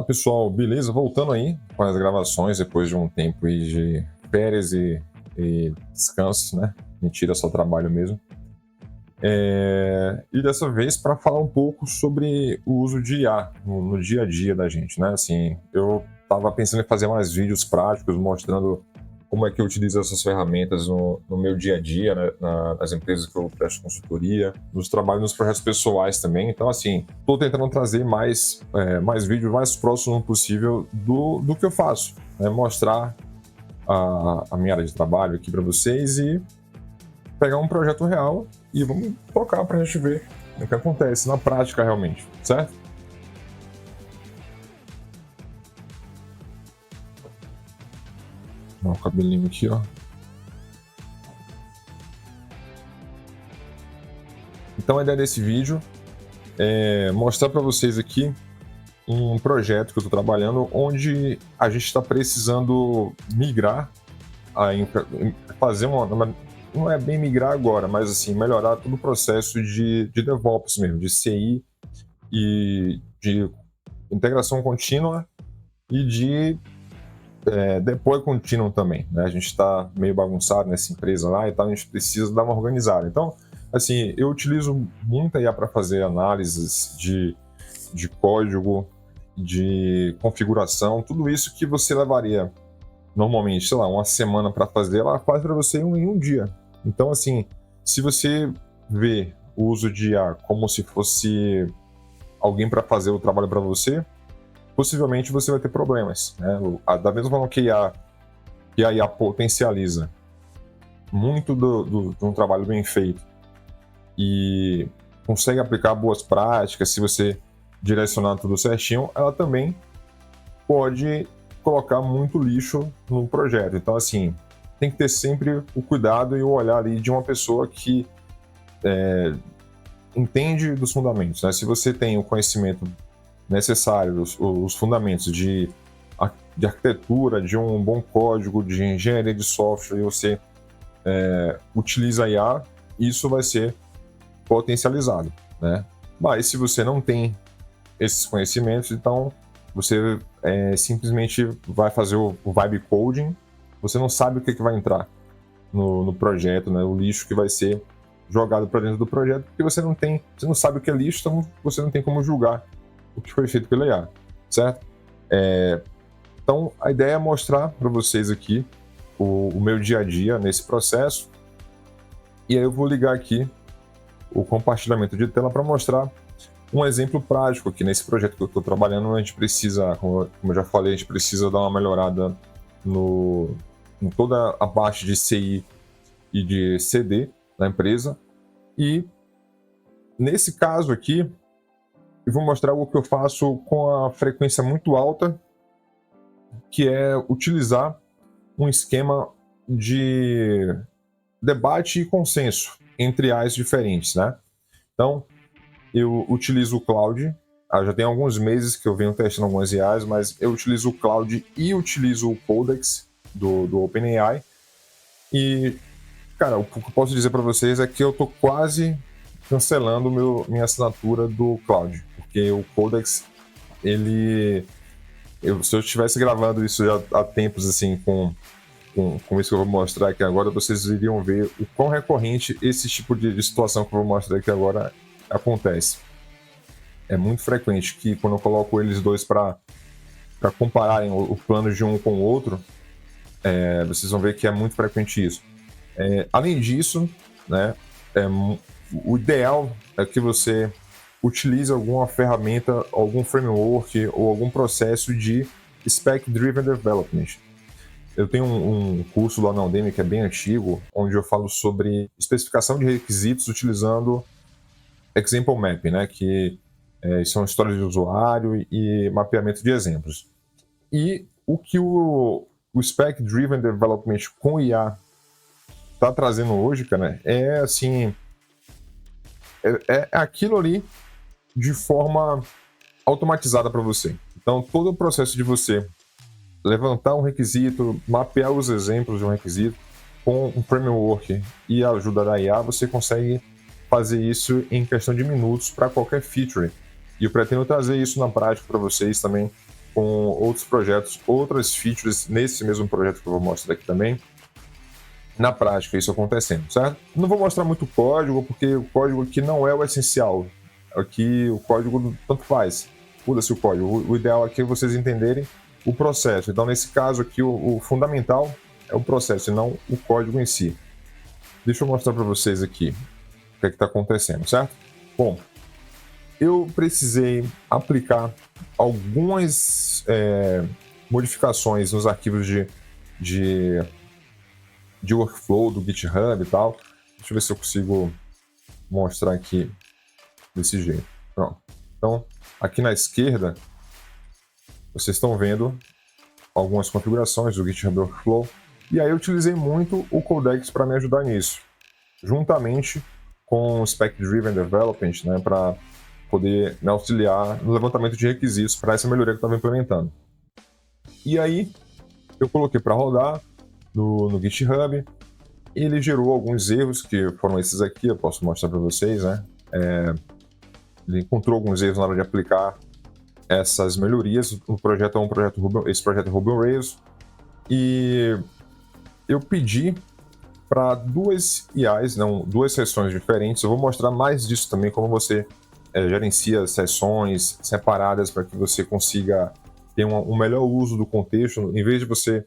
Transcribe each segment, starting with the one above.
Pessoal, beleza? Voltando aí com as gravações depois de um tempo aí de férias e descanso, né? Mentira, só trabalho mesmo. E dessa vez para falar um pouco sobre o uso de IA no dia a dia da gente, né? Assim, eu estava pensando em fazer mais vídeos práticos mostrando como é que eu utilizo essas ferramentas no meu dia a dia, né? Nas empresas que eu presto consultoria, nos trabalhos, nos projetos pessoais também. Então, assim, estou tentando trazer mais vídeos mais próximo possível do que eu faço, né? Mostrar a minha área de trabalho aqui para vocês e pegar um projeto real e vamos tocar para a gente ver o que acontece na prática realmente, certo? Ó, o cabelinho aqui, ó. Então a ideia desse vídeo é mostrar para vocês aqui um projeto que eu estou trabalhando onde a gente está precisando migrar, fazer não é bem migrar agora, mas assim, melhorar todo o processo de DevOps mesmo, de CI e de integração contínua e de deploy contínuo também, né? A gente está meio bagunçado nessa empresa lá e tal, a gente precisa dar uma organizada. Então, assim, eu utilizo muito a IA para fazer análises de código, de configuração, tudo isso que você levaria normalmente, sei lá, uma semana para fazer, ela faz para você em um dia. Então, assim, se você vê o uso de IA como se fosse alguém para fazer o trabalho para você, possivelmente você vai ter problemas, né? Da mesma forma que a IA potencializa muito de um trabalho bem feito e consegue aplicar boas práticas, se você direcionar tudo certinho, ela também pode colocar muito lixo no projeto. Então, assim, tem que ter sempre o cuidado e o olhar ali de uma pessoa que entende dos fundamentos, né? Se você tem o conhecimento necessário, os fundamentos de arquitetura, de um bom código, de engenharia de software, e você utiliza a IA, isso vai ser potencializado, né? Mas se você não tem esses conhecimentos, então você simplesmente vai fazer o vibe coding, você não sabe o que vai entrar no projeto, né? O lixo que vai ser jogado para dentro do projeto, porque você não sabe o que é lixo, então você não tem como julgar o que foi feito pela IA, certo? Então, a ideia é mostrar para vocês aqui o meu dia a dia nesse processo, e aí eu vou ligar aqui o compartilhamento de tela para mostrar um exemplo prático aqui nesse projeto que eu estou trabalhando. A gente precisa, como eu já falei, a gente precisa dar uma melhorada em toda a parte de CI e de CD da empresa, e nesse caso aqui eu vou mostrar algo que eu faço com a frequência muito alta, que é utilizar um esquema de debate e consenso entre AIs diferentes, né? Então, eu utilizo o Cloud, já tem alguns meses que eu venho testando algumas IAs, mas eu utilizo o Cloud e utilizo o Codex do OpenAI, e, cara, o que eu posso dizer para vocês é que eu tô quase cancelando minha assinatura do Cloud, porque o Codex, se eu estivesse gravando isso já há tempos, assim, com isso que eu vou mostrar aqui agora, vocês iriam ver o quão recorrente esse tipo de situação que eu vou mostrar aqui agora acontece. É muito frequente que quando eu coloco eles dois para compararem o plano de um com o outro, vocês vão ver que é muito frequente isso. Além disso, né, o ideal é que você utilize alguma ferramenta, algum framework ou algum processo de Spec Driven Development. Eu tenho um curso lá na Udemy que é bem antigo, onde eu falo sobre especificação de requisitos utilizando Example Mapping, né, que são histórias de usuário e mapeamento de exemplos. E o que o Spec Driven Development com IA está trazendo hoje, cara, é assim, é aquilo ali de forma automatizada para você. Então, todo o processo de você levantar um requisito, mapear os exemplos de um requisito com um framework e a ajuda da IA, você consegue fazer isso em questão de minutos para qualquer feature. E eu pretendo trazer isso na prática para vocês também com outros projetos, outras features nesse mesmo projeto que eu vou mostrar aqui também, na prática, isso acontecendo, certo? Não vou mostrar muito código, porque o código aqui não é o essencial. Aqui o código tanto faz, muda-se o código. O ideal aqui é vocês entenderem o processo. Então, nesse caso aqui, o fundamental é o processo e não o código em si. Deixa eu mostrar para vocês aqui o que é que está acontecendo, certo? Bom, eu precisei aplicar algumas modificações nos arquivos de workflow do GitHub e tal. Deixa eu ver se eu consigo mostrar aqui desse jeito. Pronto. Então, aqui na esquerda, vocês estão vendo algumas configurações do GitHub Workflow. E aí eu utilizei muito o Codex para me ajudar nisso, juntamente com o Spec Driven Development, né, para poder me auxiliar no levantamento de requisitos para essa melhoria que eu estava implementando. E aí eu coloquei para rodar no GitHub, e ele gerou alguns erros, que foram esses aqui, eu posso mostrar para vocês, né? Ele encontrou alguns erros na hora de aplicar essas melhorias. O projeto é um projeto Ruby, esse projeto é Ruby on Rails, e eu pedi para duas IAs, duas sessões diferentes. Eu vou mostrar mais disso também, como você gerencia sessões separadas para que você consiga ter um melhor uso do contexto, em vez de você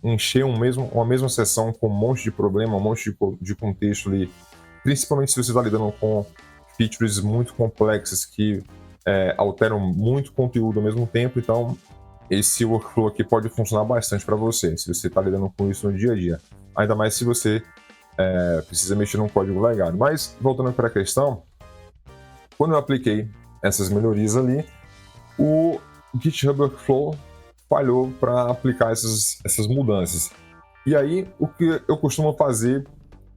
encher uma mesma sessão com um monte de problema, um monte de contexto ali, principalmente se você está lidando com features muito complexas que alteram muito conteúdo ao mesmo tempo. Então, esse workflow aqui pode funcionar bastante para você, se você está lidando com isso no dia a dia. Ainda mais se você precisa mexer num código legado. Mas, voltando para a questão, quando eu apliquei essas melhorias ali, o GitHub Workflow falhou para aplicar essas mudanças. E aí, o que eu costumo fazer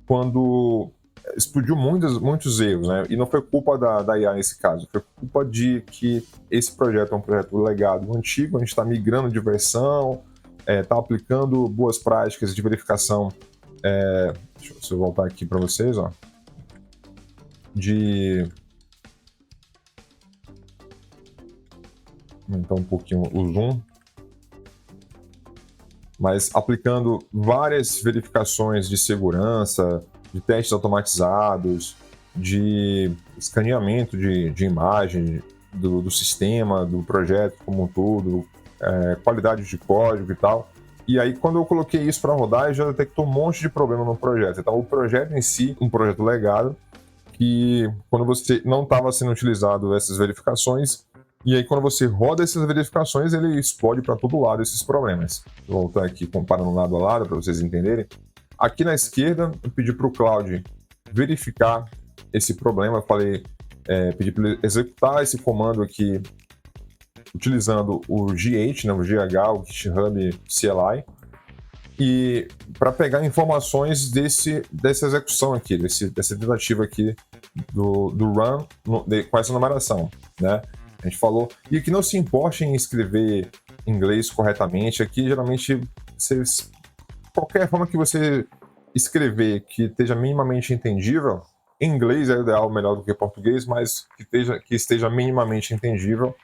quando explodiu muitos erros, né? E não foi culpa da IA nesse caso, foi culpa de que esse projeto é um projeto legado antigo, a gente está migrando de versão, está aplicando boas práticas de verificação. Deixa eu voltar aqui para vocês, ó. Aumentar um pouquinho o zoom. Mas aplicando várias verificações de segurança, de testes automatizados, de escaneamento de imagem do sistema, do projeto como um todo, qualidade de código e tal. E aí, quando eu coloquei isso para rodar, já detectou um monte de problema no projeto. Então, o projeto em si, um projeto legado, que quando você não estava sendo utilizado essas verificações, e aí quando você roda essas verificações, ele explode para todo lado esses problemas. Vou voltar aqui comparando lado a lado para vocês entenderem. Aqui na esquerda, eu pedi para o Cloud verificar esse problema. Eu falei, pedi para ele executar esse comando aqui utilizando o GH, né, o GH, o GitHub CLI, e para pegar informações dessa execução aqui, dessa tentativa aqui do run com essa numeração, né? A gente falou, e que não se importe em escrever inglês corretamente. Aqui, geralmente, qualquer forma que você escrever que esteja minimamente entendível, em inglês é ideal, melhor do que português, mas que esteja minimamente entendível,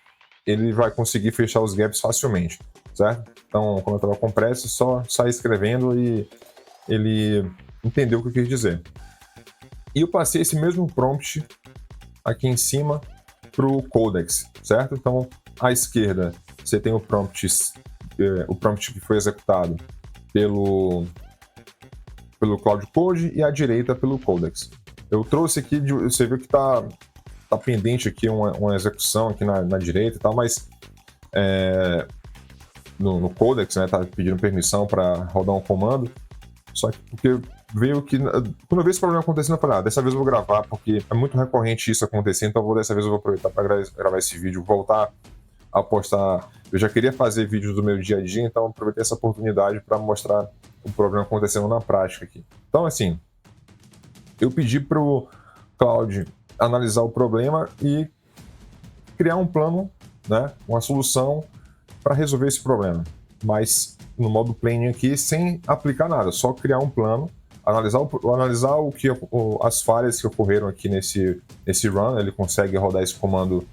ele vai conseguir fechar os gaps facilmente, certo? Então, quando eu estava com pressa, só sair escrevendo e ele entendeu o que eu quis dizer. E eu passei esse mesmo prompt aqui em cima para o Codex, certo? Então, à esquerda, você tem o prompt que foi executado pelo Cloud Code, e à direita pelo Codex. Eu trouxe aqui, você viu que está pendente aqui uma execução aqui na direita e tal, mas no Codex, né, tá pedindo permissão para rodar um comando, só que porque veio que, quando eu vi esse problema acontecendo, eu falei, dessa vez eu vou gravar, porque é muito recorrente isso acontecer, então dessa vez eu vou aproveitar para gravar esse vídeo, voltar a postar. Eu já queria fazer vídeos do meu dia a dia, então aproveitei essa oportunidade para mostrar o problema acontecendo na prática aqui. Então, assim, eu pedi para o Cloud analisar o problema e criar um plano, né, uma solução para resolver esse problema, mas no modo plain aqui, sem aplicar nada, só criar um plano, analisar as falhas que ocorreram aqui nesse run. Ele consegue rodar esse comando,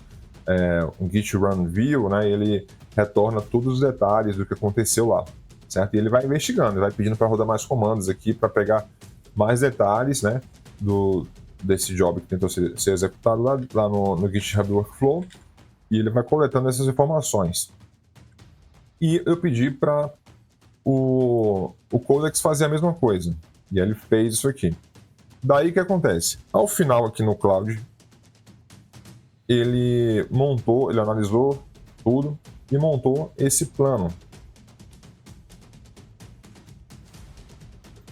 um git run view, né, ele retorna todos os detalhes do que aconteceu lá, certo? E ele vai investigando, vai pedindo para rodar mais comandos aqui para pegar mais detalhes, né, desse job que tentou ser executado lá no GitHub Workflow, e ele vai coletando essas informações. E eu pedi para o Codex fazer a mesma coisa, e aí ele fez isso aqui. Daí o que acontece? Ao final aqui no Cloud, ele analisou tudo e montou esse plano,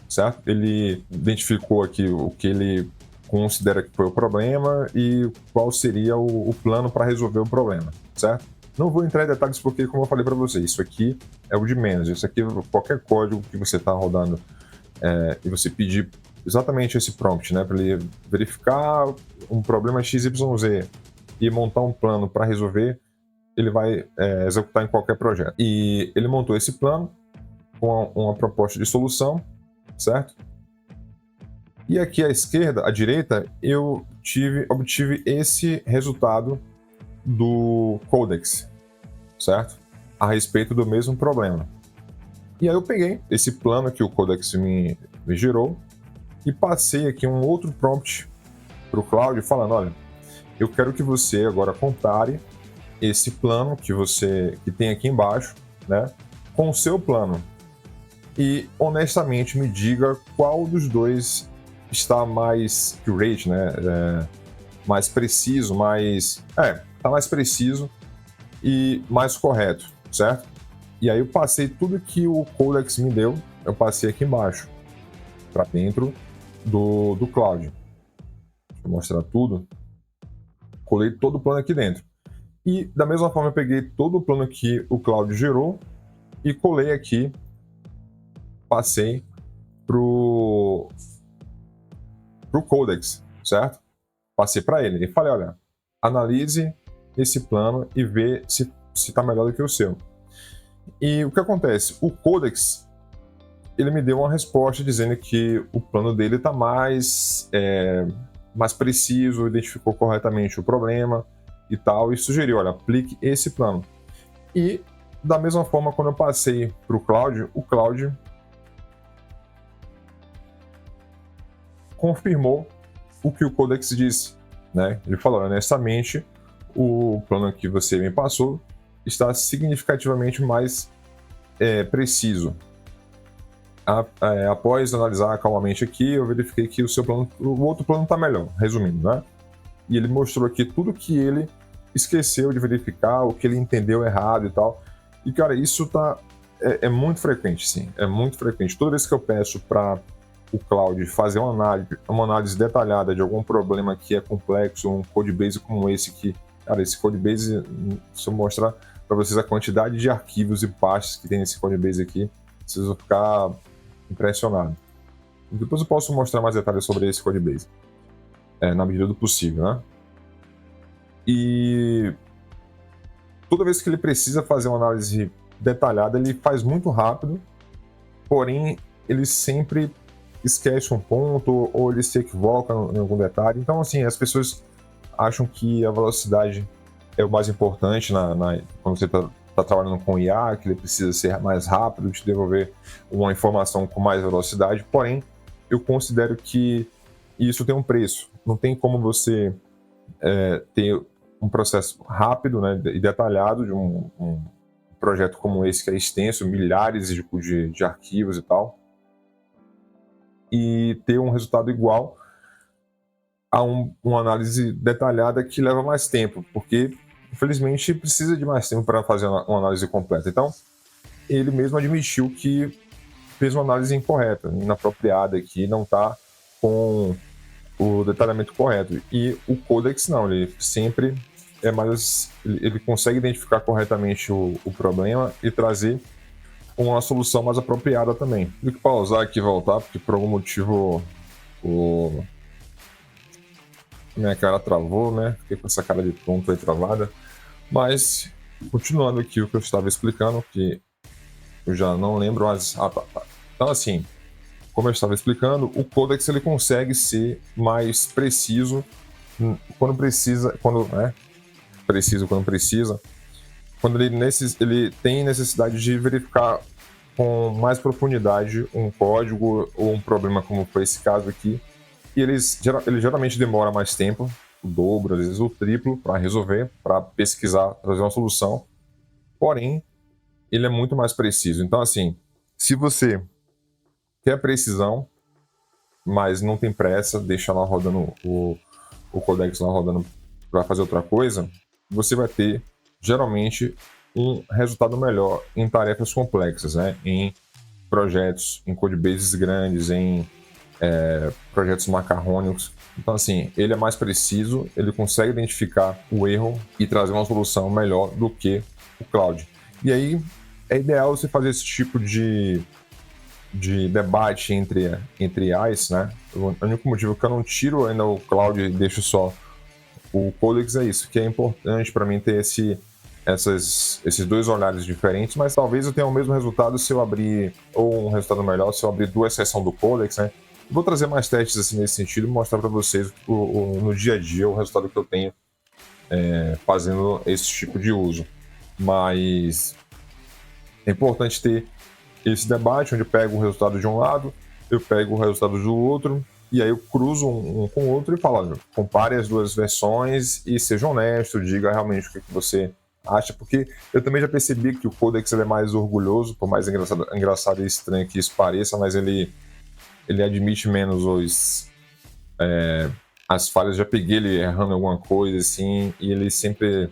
certo? Ele identificou aqui o que ele considera que foi o problema e qual seria o plano para resolver o problema, certo? Não vou entrar em detalhes porque, como eu falei para vocês, isso aqui é o de menos. Isso aqui, qualquer código que você está rodando e você pedir exatamente esse prompt, né, para ele verificar um problema XYZ e montar um plano para resolver, ele vai executar em qualquer projeto. E ele montou esse plano com uma proposta de solução, certo? E aqui à direita, eu obtive esse resultado do Codex, certo? A respeito do mesmo problema. E aí eu peguei esse plano que o Codex me gerou e passei aqui um outro prompt para o Cloud falando, olha, eu quero que você agora compare esse plano que tem aqui embaixo, né, com o seu plano. E honestamente me diga qual dos dois está mais accurate, né, mais preciso, tá mais preciso e mais correto, certo? E aí eu passei tudo que o Codex me deu, eu passei aqui embaixo, para dentro do Cloud. Deixa eu mostrar tudo. Colei todo o plano aqui dentro. E da mesma forma eu peguei todo o plano que o Cloud gerou e colei aqui, passei pro Codex, certo? Passei para ele e falei, olha, analise esse plano e vê se está melhor do que o seu. E o que acontece? O Codex, ele me deu uma resposta dizendo que o plano dele está mais preciso, identificou corretamente o problema e tal, e sugeriu, olha, aplique esse plano. E da mesma forma, quando eu passei para o Cloud confirmou o que o Codex disse, né? Ele falou, honestamente, o plano que você me passou está significativamente mais preciso. Após analisar calmamente aqui, eu verifiquei que o outro plano está melhor, resumindo, né? E ele mostrou aqui tudo que ele esqueceu de verificar, o que ele entendeu errado e tal. E, cara, isso é muito frequente, sim. É muito frequente. Toda vez que eu peço para o Cloud fazer uma análise detalhada de algum problema que é complexo, um codebase como esse que, cara, esse codebase, se eu mostrar para vocês a quantidade de arquivos e pastas que tem nesse codebase aqui, vocês vão ficar impressionados. Depois eu posso mostrar mais detalhes sobre esse codebase, na medida do possível, né? E toda vez que ele precisa fazer uma análise detalhada, ele faz muito rápido, porém ele sempre esquece um ponto ou ele se equivoca em algum detalhe. Então, assim, as pessoas acham que a velocidade é o mais importante quando você está trabalhando com IA, que ele precisa ser mais rápido, te devolver uma informação com mais velocidade. Porém, eu considero que isso tem um preço. Não tem como você ter um processo rápido, né, e detalhado de um projeto como esse, que é extenso, milhares de arquivos e tal, e ter um resultado igual a uma análise detalhada que leva mais tempo, porque, infelizmente, precisa de mais tempo para fazer uma análise completa. Então, ele mesmo admitiu que fez uma análise incorreta, inapropriada, que não está com o detalhamento correto. E o Codex não, ele sempre ele consegue identificar corretamente o problema e trazer uma solução mais apropriada também. Tive que pausar aqui e voltar, porque por algum motivo minha cara travou, né? Fiquei com essa cara de tonto aí travada. Mas, continuando aqui o que eu estava explicando, que eu já não lembro, mas... tá. Então, assim, como eu estava explicando, o Codex ele consegue ser mais preciso quando precisa, quando ele tem necessidade de verificar com mais profundidade um código ou um problema, como foi esse caso aqui, e ele geralmente demora mais tempo, o dobro, às vezes o triplo, para resolver, para pesquisar, trazer uma solução. Porém, ele é muito mais preciso. Então, assim, se você quer precisão, mas não tem pressa, deixa lá rodando o codex lá rodando para fazer outra coisa, você vai ter geralmente um resultado melhor em tarefas complexas, né? Em projetos, em codebases grandes, em projetos macarrônicos. Então, assim, ele é mais preciso, ele consegue identificar o erro e trazer uma solução melhor do que o cloud. E aí é ideal você fazer esse tipo de debate entre IAs, né? O único motivo que eu não tiro ainda o cloud e deixo só o Codex é isso, que é importante para mim ter esses dois olhares diferentes, mas talvez eu tenha o mesmo resultado se eu abrir, ou um resultado melhor, se eu abrir duas seções do Codex, né? Vou trazer mais testes assim nesse sentido e mostrar para vocês no dia a dia o resultado que eu tenho fazendo esse tipo de uso. Mas é importante ter esse debate onde eu pego o resultado de um lado, eu pego o resultado do outro, e aí eu cruzo um com o outro e falo, olha, compare as duas versões e seja honesto, diga realmente o que você acha, porque eu também já percebi que o Codex ele é mais orgulhoso, por mais engraçado e estranho que isso pareça, mas ele admite menos as falhas. Já peguei ele errando alguma coisa assim, e ele sempre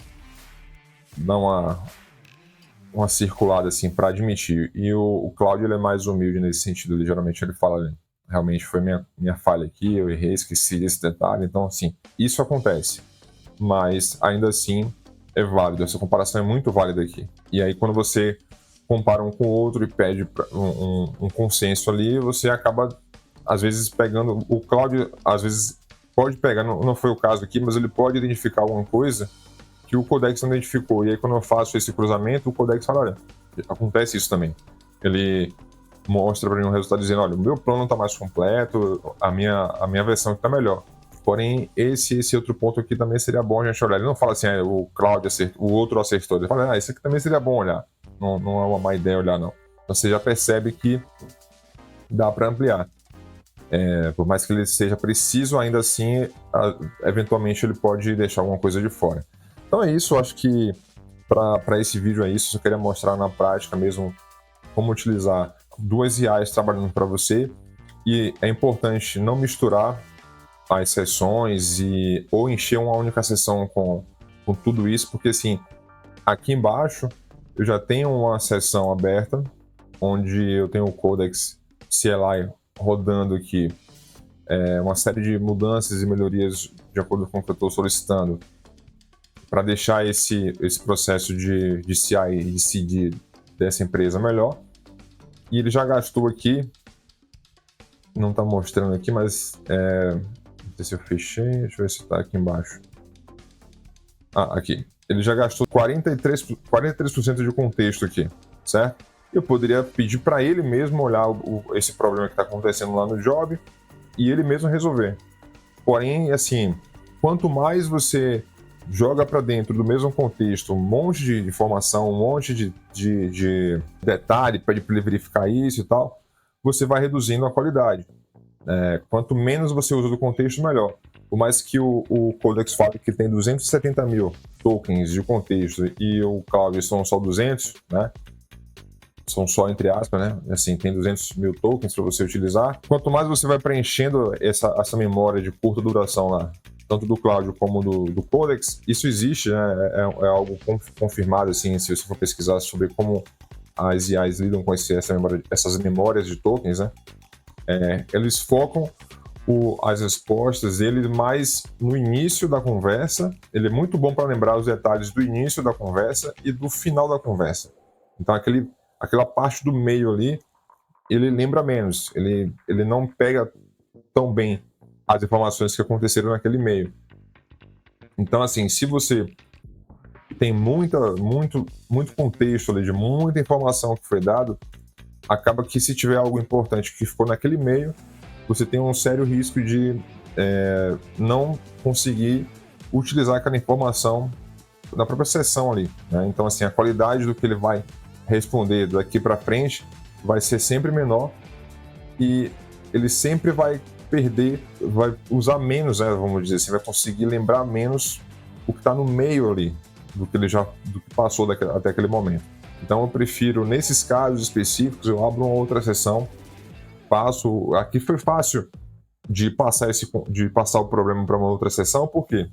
dá uma circulada assim para admitir. E o Cláudio ele é mais humilde nesse sentido. Geralmente ele fala, realmente foi minha falha aqui, eu errei, esqueci desse detalhe. Então, assim, isso acontece. Mas ainda assim é válido. Essa comparação é muito válida aqui. E aí quando você compara um com o outro e pede um consenso ali, você acaba às vezes pegando. O Cláudio às vezes pode pegar, não foi o caso aqui, mas ele pode identificar alguma coisa que o Codex não identificou. E aí, quando eu faço esse cruzamento, o Codex fala, olha, acontece isso também. Ele mostra para mim um resultado dizendo, olha, o meu plano está mais completo, a minha versão está melhor. Porém, esse outro ponto aqui também seria bom a gente olhar. Ele não fala assim, o Cláudio acertou, o outro acertou. Ele fala, esse aqui também seria bom olhar. Não é uma má ideia olhar, não. Então, você já percebe que dá para ampliar. Por mais que ele seja preciso, ainda assim, eventualmente ele pode deixar alguma coisa de fora. Então é isso, acho que para esse vídeo é isso. Eu queria mostrar na prática mesmo como utilizar duas IAs trabalhando para você. E é importante não misturar as sessões ou encher uma única sessão com tudo isso, porque assim, aqui embaixo eu já tenho uma sessão aberta, onde eu tenho o Codex CLI rodando aqui, uma série de mudanças e melhorias de acordo com o que eu estou solicitando, para deixar esse processo de CI e de CD dessa empresa melhor. E ele já gastou aqui, não está mostrando aqui, mas não sei se eu fechei, deixa eu ver se está aqui embaixo. Aqui. Ele já gastou 43% de contexto aqui, certo? Eu poderia pedir para ele mesmo olhar esse problema que está acontecendo lá no job e ele mesmo resolver. Porém, assim, quanto mais você joga para dentro do mesmo contexto um monte de informação, um monte de detalhe para ele verificar isso e tal, você vai reduzindo a qualidade. Quanto menos você usa do contexto, melhor. Por mais que o Codex fale que tem 270 mil tokens de contexto e o Cloud são só 200, né? São só entre aspas, né? Assim, tem 200 mil tokens para você utilizar. Quanto mais você vai preenchendo essa memória de curta duração lá, tanto do Cloud como do Codex, isso existe, né? É algo confirmado, assim, se você for pesquisar sobre como as IAs lidam com essas memórias de tokens, né? Eles focam as respostas dele mais no início da conversa. Ele é muito bom para lembrar os detalhes do início da conversa e do final da conversa. Então, aquela parte do meio ali, ele lembra menos. Ele não pega tão bem as informações que aconteceram naquele meio. Então, assim, se você tem muito contexto ali, de muita informação que foi dado, acaba que se tiver algo importante que ficou naquele meio, você tem um sério risco de não conseguir utilizar aquela informação da própria sessão ali, né? Então, assim, a qualidade do que ele vai responder daqui para frente vai ser sempre menor e ele sempre vai perder, vai usar menos, né, vamos dizer assim, vai conseguir lembrar menos o que está no meio ali do que do que passou até aquele momento. Então eu prefiro, nesses casos específicos, eu abro uma outra sessão, passo. Aqui foi fácil de passar o problema para uma outra sessão, porque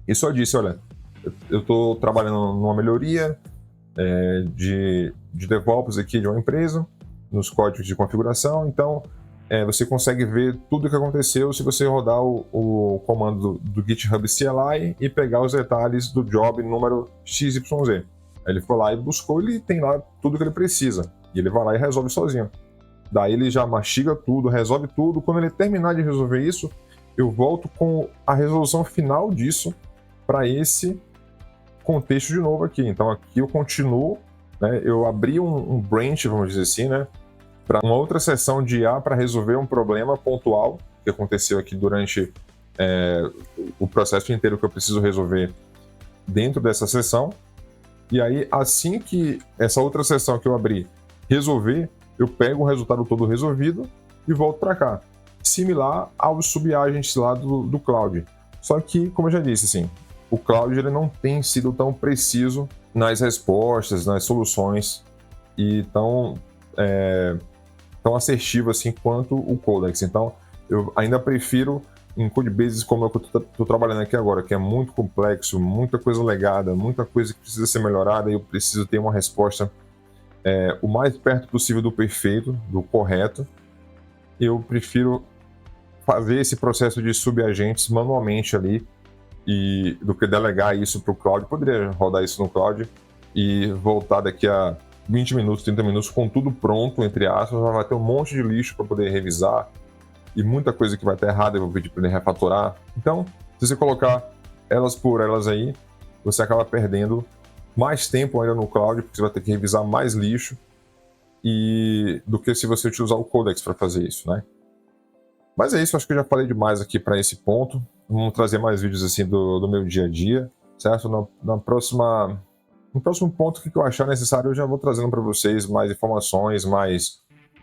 isso eu disse, olha, eu estou trabalhando numa melhoria de DevOps aqui de uma empresa, nos códigos de configuração, então você consegue ver tudo o que aconteceu se você rodar o comando do GitHub CLI e pegar os detalhes do job número XYZ. Aí ele foi lá e buscou, ele tem lá tudo que ele precisa, e ele vai lá e resolve sozinho. Daí ele já mastiga tudo, resolve tudo. Quando ele terminar de resolver isso, eu volto com a resolução final disso para esse contexto de novo aqui. Então aqui eu continuo, né, eu abri um branch, vamos dizer assim, né, para uma outra sessão de IA para resolver um problema pontual que aconteceu aqui durante o processo inteiro que eu preciso resolver dentro dessa sessão. E aí, assim que essa outra sessão que eu abri resolver, eu pego o resultado todo resolvido e volto para cá. Similar aos subagents lá do Cloud. Só que, como eu já disse, assim, o Cloud ele não tem sido tão preciso nas respostas, nas soluções e tão assertivo assim quanto o Codex. Então, eu ainda prefiro em codebases como eu estou trabalhando aqui agora, que é muito complexo, muita coisa legada, muita coisa que precisa ser melhorada e eu preciso ter uma resposta o mais perto possível do perfeito, do correto. Eu prefiro fazer esse processo de subagentes manualmente ali e do que delegar isso para o Cloud. Poderia rodar isso no Cloud e voltar daqui a 20 minutos, 30 minutos com tudo pronto, entre aspas. Vai ter um monte de lixo para poder revisar e muita coisa que vai estar errada, eu vou pedir para ele refatorar. Então, se você colocar elas por elas aí, você acaba perdendo mais tempo ainda no Cloud, porque você vai ter que revisar mais lixo do que se você utilizar o Codex para fazer isso, né? Mas é isso, acho que eu já falei demais aqui para esse ponto. Vamos trazer mais vídeos assim do meu dia a dia, certo? No próximo ponto que eu achar necessário, eu já vou trazendo para vocês mais informações, mais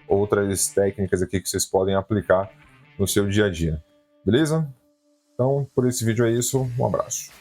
outras técnicas aqui que vocês podem aplicar no seu dia a dia. Beleza? Então, por esse vídeo é isso. Um abraço.